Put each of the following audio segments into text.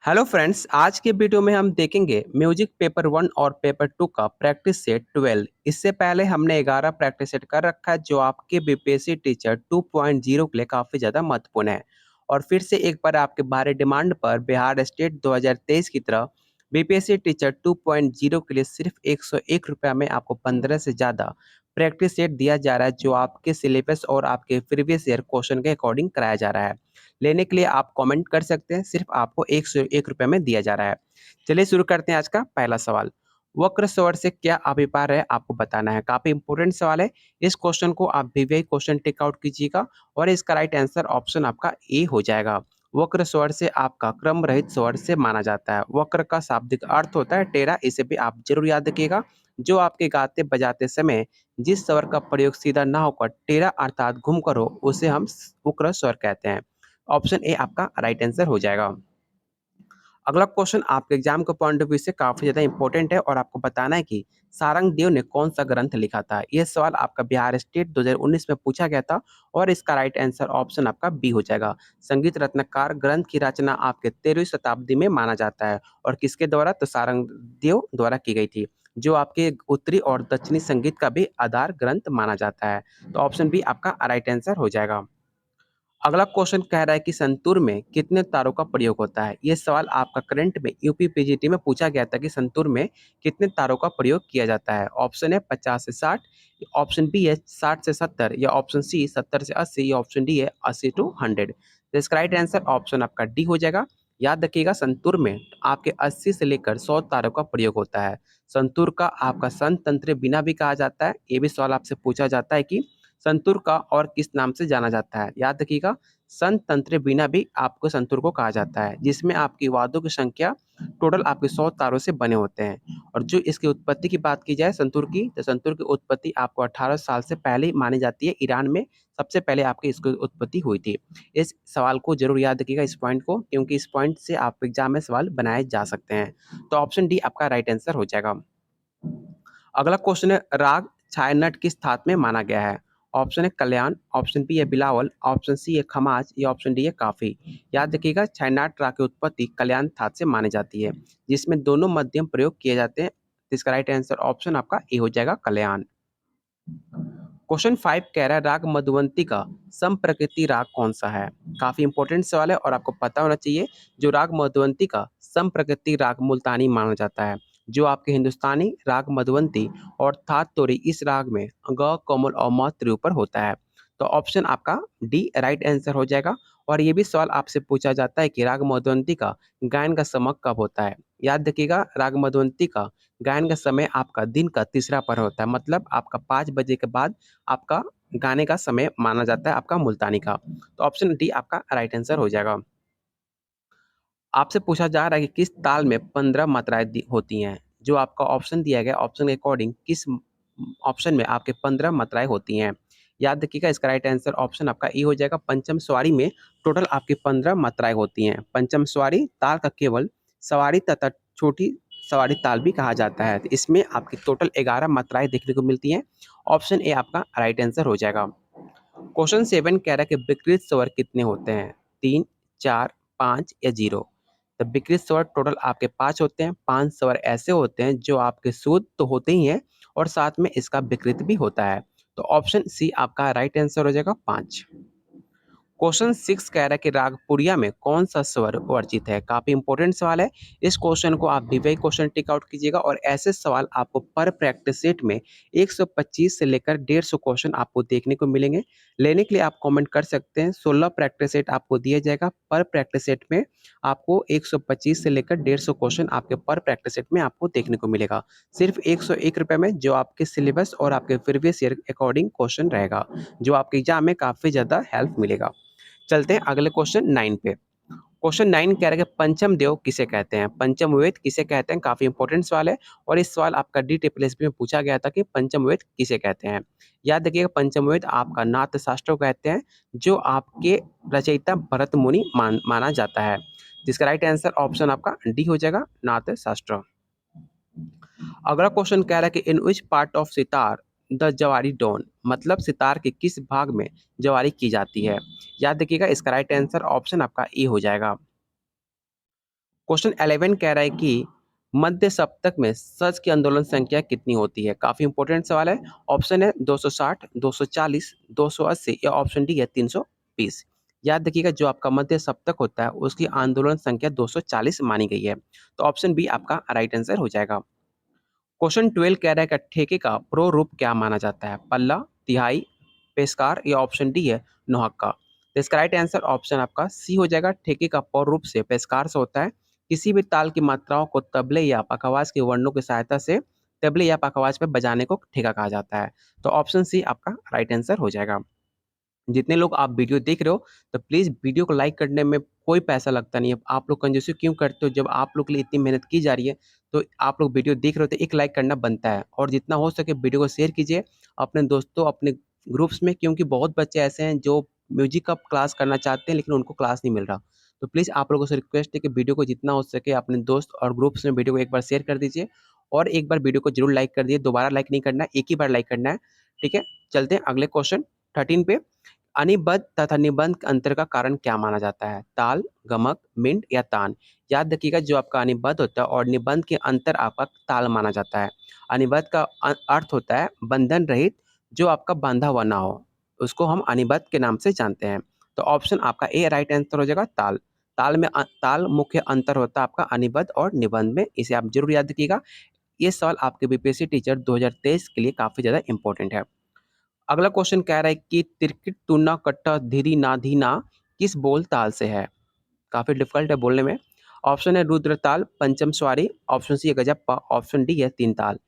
Hello friends, आज के video में हम देखेंगे म्यूजिक पेपर 1 और पेपर 2 का प्रैक्टिस सेट 12। इससे पहले हमने 11 प्रैक्टिस सेट कर रखा है जो आपके बीपीएससी टीचर 2.0 के लिए काफ़ी ज़्यादा महत्वपूर्ण है। और फिर से एक बार आपके भारी डिमांड पर बिहार स्टेट 2023 की तरह बीपीएससी टीचर 2.0 के लिए सिर्फ 101 रुपये में आपको 15 से ज़्यादा प्रैक्टिस सेट दिया जा रहा है जो आपके सिलेबस और आपके प्रीवियस ईयर क्वेश्चन के अकॉर्डिंग कराया जा रहा है। लेने के लिए आप कमेंट कर सकते हैं, सिर्फ आपको 101 रुपये में दिया जा रहा है। चलिए शुरू करते हैं आज का पहला सवाल। वक्र स्वर से क्या अभिप्राय है आपको बताना है। काफी इंपॉर्टेंट सवाल है। इस क्वेश्चन को आप वीवीआई क्वेश्चन टेक आउट कीजिएगा और इसका राइट आंसर ऑप्शन आपका ए हो जाएगा। वक्र स्वर से आपका क्रम रहित स्वर से माना जाता है। वक्र का शाब्दिक अर्थ होता है टेढ़ा, इसे भी आप जरूर याद रखिएगा। जो आपके गाते बजाते समय जिस स्वर का प्रयोग सीधा ना होकर टेढ़ा अर्थात घूमकर हो उसे हम वक्र स्वर कहते हैं। ऑप्शन ए आपका राइट आंसर हो जाएगा। अगला क्वेश्चन आपके एग्जाम के पॉइंट ऑफ व्यू से काफी ज्यादा इंपॉर्टेंट है और आपको बताना है कि सारंग देव ने कौन सा ग्रंथ लिखा था। यह सवाल आपका बिहार स्टेट 2019 में पूछा गया था और इसका राइट आंसर ऑप्शन आपका बी हो जाएगा। संगीत रत्नकार ग्रंथ की रचना आपके 13वीं शताब्दी में माना जाता है और किसके द्वारा, तो सारंग देव द्वारा की गई थी, जो आपके उत्तरी और दक्षिणी संगीत का भी आधार ग्रंथ माना जाता है। तो ऑप्शन बी आपका राइट आंसर हो जाएगा। अगला क्वेश्चन कह रहा है कि संतूर में कितने तारों का प्रयोग होता है। यह सवाल आपका करंट में यूपी पीजीटी में पूछा गया था कि संतूर में कितने तारों का प्रयोग किया जाता है। ऑप्शन है 50 से 60, ऑप्शन बी है 60 से 70, या ऑप्शन सी 70 से 80, या ऑप्शन डी है 80 to 100। तो इसका राइट आंसर ऑप्शन आपका डी हो जाएगा। याद रखिएगा, संतूर में आपके 80 से लेकर 100 तारों का प्रयोग होता है। संतूर का आपका संतंत्र बिना भी कहा जाता है। ये भी सवाल आपसे पूछा जाता है कि संतूर का और किस नाम से जाना जाता है। याद रखिएगा, संत तंत्र बीना भी आपको संतूर को कहा जाता है, जिसमें आपकी वाद्यों की संख्या टोटल आपके 100 तारों से बने होते हैं। और जो इसकी उत्पत्ति की बात की जाए संतूर की, तो संतूर की उत्पत्ति आपको 18 साल से पहले ही मानी जाती है। ईरान में सबसे पहले आपकी इसकी उत्पत्ति हुई थी। इस सवाल को जरूर याद रखिएगा, इस पॉइंट को, क्योंकि इस पॉइंट से आप एग्जाम में सवाल बनाए जा सकते हैं। तो ऑप्शन डी आपका राइट आंसर हो जाएगा। अगला क्वेश्चन है, राग छायानट किस थाट में माना गया है। ऑप्शन है कल्याण, ऑप्शन बी है बिलावल, ऑप्शन सी है खमाज, या ऑप्शन डी है काफी। याद रखिएगा, छायानाट राग की उत्पत्ति कल्याण थाट से मानी जाती है, जिसमें दोनों मध्यम प्रयोग किए जाते हैं। तो इसका राइट आंसर ऑप्शन आपका ए हो जाएगा, कल्याण। क्वेश्चन 5 कह रहा है, राग मधुवंती का संप्रकृति राग कौन सा है। काफी इंपॉर्टेंट सवाल है और आपको पता होना चाहिए। जो राग मधुवंती का संप्रकृति राग मुल्तानी माना जाता है। जो आपके हिंदुस्तानी राग मधुवंती और थाट तोरी इस राग में ग कोमल और म ऊपर होता है। तो ऑप्शन आपका डी राइट आंसर हो जाएगा। और ये भी सवाल आपसे पूछा जाता है कि राग मधुवंती का गायन का समय कब होता है। याद रखिएगा, राग मधुवंती का गायन का समय आपका दिन का तीसरा पहर होता है, मतलब आपका 5 बजे के बाद आपका गाने का समय माना जाता है आपका मुल्तानी का। तो ऑप्शन डी आपका राइट आंसर हो जाएगा। आपसे पूछा जा रहा है कि किस ताल में 15 मात्राएं होती हैं। जो आपका ऑप्शन दिया गया, ऑप्शन के अकॉर्डिंग किस ऑप्शन में आपके 15 मात्राएं होती हैं। याद रखिएगा, इसका राइट आंसर ऑप्शन आपका ई हो जाएगा। पंचम सवारी में टोटल आपकी 15 मात्राएं होती हैं। पंचम सवारी ताल का केवल सवारी तथा छोटी सवारी ताल भी कहा जाता है। तो इसमें आपकी टोटल 11 मात्राएं देखने को मिलती हैं। ऑप्शन ए आपका राइट आंसर हो जाएगा। क्वेश्चन 7 कह रहा है कि विकृत स्वर कितने होते हैं। 3, 4, 5 या 0। तो विकृत स्वर टोटल आपके 5 होते हैं। 5 स्वर ऐसे होते हैं जो आपके शुद्ध तो होते ही हैं और साथ में इसका विकृत भी होता है। तो ऑप्शन सी आपका राइट आंसर हो जाएगा, 5। क्वेश्चन 6 कह रहा है कि राग पुरिया में कौन सा स्वर वर्जित है। काफी इंपॉर्टेंट सवाल है। इस क्वेश्चन को आप वीवीआई क्वेश्चन टिक आउट कीजिएगा और ऐसे सवाल आपको पर प्रैक्टिस सेट में 125 से लेकर 150 क्वेश्चन आपको देखने को मिलेंगे। लेने के लिए आप कमेंट कर सकते हैं। 16 प्रैक्टिस सेट आपको दिया जाएगा। पर प्रैक्टिस सेट में आपको 125 से लेकर 150 क्वेश्चन आपके पर प्रैक्टिस सेट में आपको देखने को मिलेगा, सिर्फ 101 रुपये में, जो आपके सिलेबस और आपके प्रीवियस ईयर अकॉर्डिंग क्वेश्चन रहेगा, जो आपके एग्जाम में काफी ज्यादा हेल्प मिलेगा। चलते हैं अगले क्वेश्चन 9 पे। क्वेश्चन 9 कह रहा है कि पंचम देव किसे कहते हैं। पंचम वेद किसे कहते हैं। काफी इंपॉर्टेंट सवाल है और इस सवाल आपका डी टीपीएसपी में पूछा गया था कि पंचम वेद किसे कहते हैं। याद रखिएगा, पंचम वेद आपका नाथ शास्त्र कहते हैं, जो आपके रचयिता भरत मुनि माना जाता है। जिसका राइट आंसर ऑप्शन आपका डी हो जाएगा, नाथ शास्त्र। अगला क्वेश्चन कह रहा है कि in which part of sitar the jawari done, मतलब सितार के किस भाग में जवारी की जाती है। याद रखिएगा, इसका राइट आंसर ऑप्शन आपका ए हो जाएगा। क्वेश्चन 11 कह रहा है कि मध्य सप्तक में सच की आंदोलन संख्या कितनी होती है? काफी इंपॉर्टेंट सवाल है। ऑप्शन है 260, 240, 280 या ऑप्शन डी है 320। याद रखिएगा, जो आपका मध्य सप्तक होता है उसकी आंदोलन संख्या 240 मानी गई है। तो ऑप्शन बी आपका राइट आंसर हो जाएगा। क्वेश्चन 12 कह रहा है कि ठेके का प्रो रूप क्या माना जाता है? पल्ला, तिहाई, पेशकार या ऑप्शन डी है नुहक्का। तो इसका राइट आंसर ऑप्शन आपका सी हो जाएगा। ठेके का पौर रूप से पेशकार से होता है। किसी भी ताल की मात्राओं को तबले या पखवाज के वर्णों की सहायता से तबले या पखवाज पर बजाने को ठेका कहा जाता है। तो ऑप्शन सी आपका राइट आंसर हो जाएगा। जितने लोग आप वीडियो देख रहे हो, तो प्लीज़ वीडियो को लाइक करने में कोई पैसा लगता नहीं है। आप लोग कंजूसी क्यों करते हो? जब आप लोग के लिए इतनी मेहनत की जा रही है, तो आप लोग वीडियो देख रहे हो तो एक लाइक करना बनता है। और जितना हो सके वीडियो को शेयर कीजिए अपने दोस्तों, अपने ग्रुप्स में, क्योंकि बहुत बच्चे ऐसे हैं जो म्यूजिक का क्लास करना चाहते हैं लेकिन उनको क्लास नहीं मिल रहा। तो प्लीज़ आप लोगों से रिक्वेस्ट है कि वीडियो को जितना हो सके अपने दोस्त और ग्रुप्स में वीडियो को एक बार शेयर कर दीजिए और एक बार वीडियो को जरूर लाइक कर दीजिए। दोबारा लाइक नहीं करना है, एक ही बार लाइक करना है। ठीक है, चलते हैं अगले क्वेश्चन 13 पे। अनिबद्ध तथा निबंध के अंतर का कारण क्या माना जाता है? ताल, गमक, मिंट या तान? याद रखिएगा, जो आपका अनिबद्ध होता है और निबंध के अंतर आपका ताल माना जाता है। अनिबद्ध का अर्थ होता है बंधन रहित, जो आपका बांधा हुआ ना हो, उसको हम अनिबद्ध के नाम से जानते हैं। तो ऑप्शन आपका ए राइट आंसर हो जाएगा, ताल। ताल में ताल मुख्य अंतर होता है आपका अनिबद्ध और निबंध में, इसे आप जरूर याद रखिएगा। ये सवाल आपके बीपीएससी टीचर 2023 के लिए काफी ज्यादा इंपॉर्टेंट है। अगला क्वेश्चन कह रहा है कि तिरकिट तुना कट्टा धीरी ना धीना किस बोल ताल से है? काफी डिफिकल्ट है बोलने में। ऑप्शन है रुद्र ताल, पंचम स्वारी, ऑप्शन सी है गजप्पा, ऑप्शन डी है तीन ताल।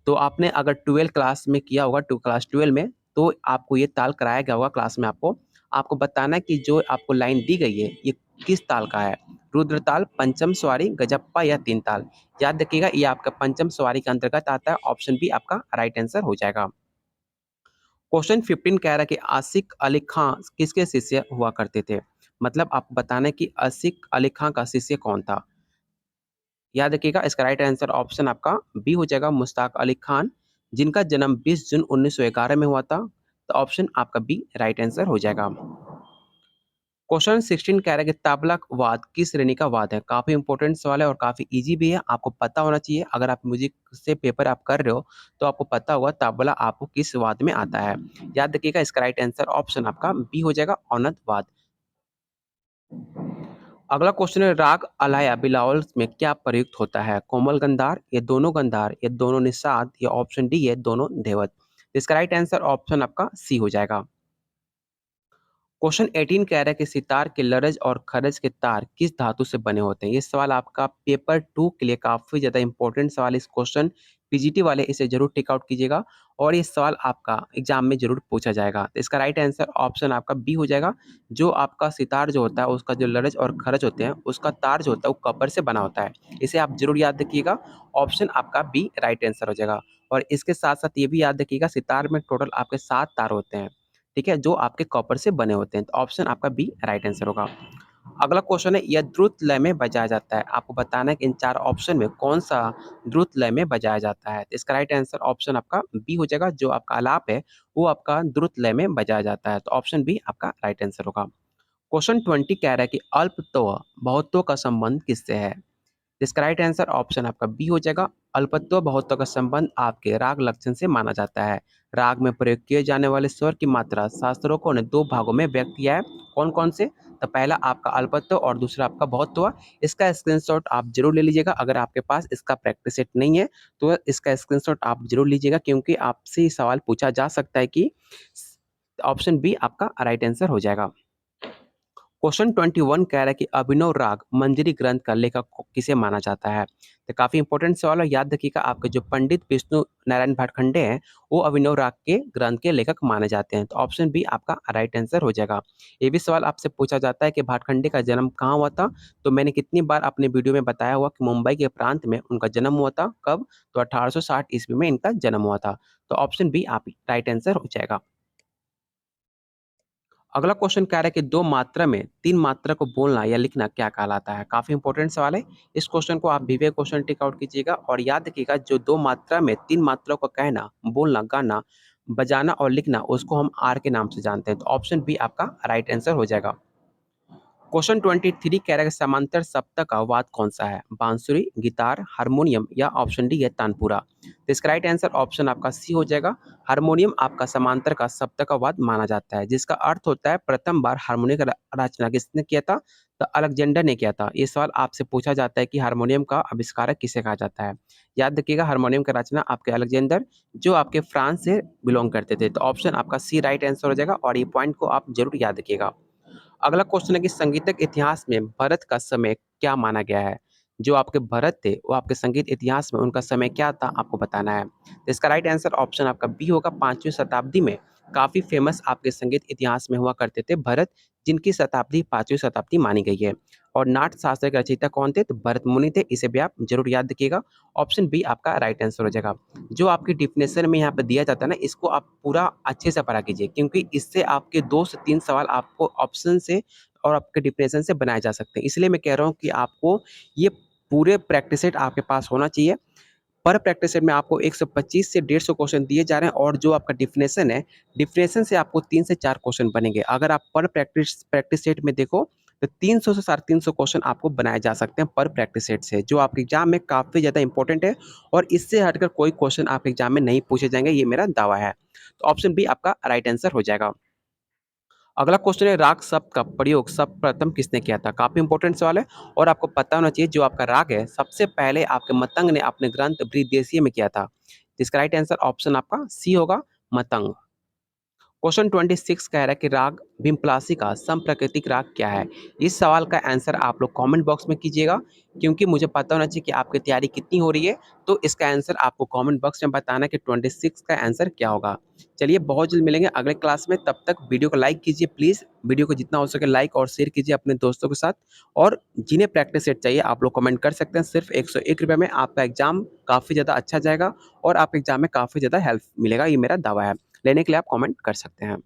तो आपने अगर 12 क्लास में किया होगा, क्लास 12 में, तो आपको ये ताल कराया गया होगा क्लास में। आपको आपको बताना है कि जो आपको लाइन दी गई है ये किस ताल का है? रुद्र ताल, पंचम स्वारी, गजप्पा या तीन ताल? याद रखिएगा, ये आपका पंचम स्वारी के अंतर्गत आता है। ऑप्शन बी आपका राइट आंसर हो जाएगा। क्वेश्चन 15 कह रहा है कि आसिफ अली खां किसके शिष्य हुआ करते थे? मतलब आपको बताना है कि आसिफ अली खां का शिष्य कौन था। याद रखिएगा, इसका राइट आंसर ऑप्शन आपका बी हो जाएगा, मुश्ताक अली खान, जिनका जन्म 20 जून 1911 में हुआ था। तो ऑप्शन आपका बी राइट आंसर हो जाएगा। क्वेश्चन 16 कह रहा है कि तबला वाद किस श्रेणी का वाद है? काफी इंपॉर्टेंट सवाल है और काफी इजी भी है, आपको पता होना चाहिए। अगर आप म्यूजिक से पेपर आप कर रहे हो तो आपको पता होगा तबला आपको किस वाद में आता है। याद रखिएगा, इसका राइट आंसर ऑप्शन आपका बी हो जाएगा, औनद वाद। अगला क्वेश्चन है राग अलाया बिलावल में क्या प्रयुक्त होता है? कोमल गंधार, ये दोनों गंधार, ये दोनों निषाद या ऑप्शन डी है दोनों धेवत? इसका राइट आंसर ऑप्शन आपका सी हो जाएगा। क्वेश्चन 18 कह रहा है कि सितार के लरज और खरज के तार किस धातु से बने होते हैं? ये सवाल आपका पेपर 2 के लिए काफी ज्यादा इंपॉर्टेंट सवाल। इस क्वेश्चन पीजीटी वाले इसे जरूर टेक आउट कीजिएगा और ये सवाल आपका एग्जाम में जरूर पूछा जाएगा। तो इसका राइट आंसर ऑप्शन आपका बी हो जाएगा। जो आपका सितार जो होता है उसका जो लरज और खरज होते हैं उसका तार जो होता है वो कपर से बना होता है। इसे आप जरूर याद रखिएगा। ऑप्शन आपका बी राइट आंसर हो जाएगा। और इसके साथ साथ ये भी याद रखिएगा, सितार में टोटल आपके 7 तार होते हैं, ठीक है, जो आपके कॉपर से बने होते हैं। तो ऑप्शन आपका बी राइट आंसर होगा। अगला क्वेश्चन है, यह द्रुत लय में बजाया जाता है। आपको बताना है कि इन चार ऑप्शन में कौन सा द्रुत लय में बजाया जाता है। तो इसका राइट आंसर ऑप्शन आपका बी हो जाएगा। जो आपका आलाप है वो आपका द्रुत लय में बजाया जाता है। तो ऑप्शन बी आपका राइट आंसर होगा। क्वेश्चन 20 कह रहा है कि अल्पत्व बहुत्व का संबंध किससे है? इसका राइट आंसर ऑप्शन आपका बी हो जाएगा। अल्पत्व बहुत्व का संबंध आपके राग लक्षण से माना जाता है। राग में प्रयोग किए जाने वाले स्वर की मात्रा शास्त्रों ने दो भागों में व्यक्त किया है। कौन कौन से? तो पहला आपका अल्पत्व और दूसरा आपका बहुत्व। इसका स्क्रीनशॉट आप जरूर ले लीजिएगा। अगर आपके पास इसका प्रैक्टिस सेट नहीं है तो इसका स्क्रीनशॉट आप जरूर लीजिएगा, क्योंकि आपसे ये सवाल पूछा जा सकता है। कि ऑप्शन बी आपका राइट आंसर हो जाएगा। क्वेश्चन 21 कह रहा है कि अभिनव राग मंजरी ग्रंथ का लेखक किसे माना जाता है? तो काफी इंपॉर्टेंट सवाल है। याद रखिएगा, आपके जो पंडित विष्णु नारायण भाटखंडे हैं वो अभिनव राग के ग्रंथ के लेखक माने जाते हैं। तो ऑप्शन बी आपका राइट आंसर हो जाएगा। ये भी सवाल आपसे पूछा जाता है कि भाटखंडे का जन्म कहाँ हुआ था? तो मैंने कितनी बार अपने वीडियो में बताया हुआ कि मुंबई के प्रांत में उनका जन्म हुआ था। कब? तो 1860 ईस्वी में इनका जन्म हुआ था। तो ऑप्शन बी आप राइट आंसर हो जाएगा। अगला क्वेश्चन कह रहा है कि दो मात्रा में तीन मात्रा को बोलना या लिखना क्या कहलाता है? काफी इंपॉर्टेंट सवाल है। इस क्वेश्चन को आप विवेक क्वेश्चन टिक आउट कीजिएगा और याद रखिएगा, जो दो मात्रा में तीन मात्रा को कहना, बोलना, गाना, बजाना और लिखना उसको हम आर के नाम से जानते हैं। तो ऑप्शन बी आपका राइट आंसर हो जाएगा। क्वेश्चन 23 कह रहा है कि समांतर सप्तक का वाद्य कौन सा है? बांसुरी, गिटार, हारमोनियम या ऑप्शन डी है तानपुरा। तो इसका राइट आंसर ऑप्शन आपका सी हो जाएगा। हारमोनियम आपका समांतर का सप्तक का वाद्य माना जाता है, जिसका अर्थ होता है प्रथम बार हारमोनियम का रचना किसने किया था? तो अलेक्जेंडर ने किया था। ये सवाल आपसे पूछा जाता है कि हारमोनियम का आविष्कारक किसे कहा जाता है? याद रखिएगा, हारमोनियम का रचना आपके अलेक्जेंडर, जो आपके फ्रांस से बिलोंग करते थे। तो ऑप्शन आपका सी राइट आंसर हो जाएगा और ये पॉइंट को आप जरूर याद रखिएगा। अगला क्वेश्चन है कि संगीतक इतिहास में भरत का समय क्या माना गया है? जो आपके भरत थे, वो आपके संगीत इतिहास में उनका समय क्या था, आपको बताना है। तो इसका राइट आंसर ऑप्शन आपका बी होगा। 5वीं शताब्दी में काफ़ी फेमस आपके संगीत इतिहास में हुआ करते थे भरत, जिनकी शताब्दी 5वीं शताब्दी मानी गई है। और नाट्य शास्त्र के रचयिता कौन थे? तो भरत मुनि थे। इसे भी आप जरूर याद रखिएगा। ऑप्शन बी आपका राइट आंसर हो जाएगा। जो आपकी डिफिनेशन में यहाँ पे दिया जाता है ना, इसको आप पूरा अच्छे से पढ़ा कीजिए, क्योंकि इससे आपके 2 से 3 सवाल आपको ऑप्शन से और आपके डिप्रेशन से बनाए जा सकते हैं। इसलिए मैं कह रहा हूँ कि आपको ये पूरे प्रैक्टिस सेट आपके पास होना चाहिए। पर प्रैक्टिस सेट में आपको 125 से 150 क्वेश्चन दिए जा रहे हैं और जो आपका डिफिनेशन है, डिफिनेशन से आपको 3 से 4 क्वेश्चन बनेंगे। अगर आप पर प्रैक्टिस प्रैक्टिस सेट में देखो, तो 300 से 350 क्वेश्चन आपको बनाए जा सकते हैं पर प्रैक्टिस सेट से, जो आपके एग्जाम में काफ़ी ज़्यादा इंपॉर्टेंट है और इससे हटकर कोई क्वेश्चन आपके एग्जाम में नहीं पूछे जाएंगे, ये मेरा दावा है। तो ऑप्शन बी आपका राइट आंसर हो जाएगा। अगला क्वेश्चन है, राग शब्द का प्रयोग सर्वप्रथम किसने किया था? काफी इंपॉर्टेंट सवाल है और आपको पता होना चाहिए, जो आपका राग है सबसे पहले आपके मतंग ने अपने ग्रंथ बृहदेशीय में किया था। इसका राइट आंसर ऑप्शन आपका सी होगा, मतंग। क्वेश्चन 26 कह रहा है कि राग भिमप्लासी का समप्रकृतिक राग क्या है? इस सवाल का आंसर आप लोग कमेंट बॉक्स में कीजिएगा, क्योंकि मुझे पता होना चाहिए कि आपकी तैयारी कितनी हो रही है। तो इसका आंसर आपको कमेंट बॉक्स में बताना कि 26 का आंसर क्या होगा। चलिए, बहुत जल्द मिलेंगे अगले क्लास में। तब तक वीडियो को लाइक कीजिए प्लीज़। वीडियो को जितना हो सके लाइक और शेयर कीजिए अपने दोस्तों के साथ। और जिन्हें प्रैक्टिस सेट चाहिए आप लोग कमेंट कर सकते हैं। सिर्फ 101 रुपये में आपका एग्जाम काफ़ी ज़्यादा अच्छा जाएगा और आपके एग्जाम में काफ़ी ज़्यादा हेल्प मिलेगा, ये मेरा दावा है। लेने के लिए आप कमेंट कर सकते हैं।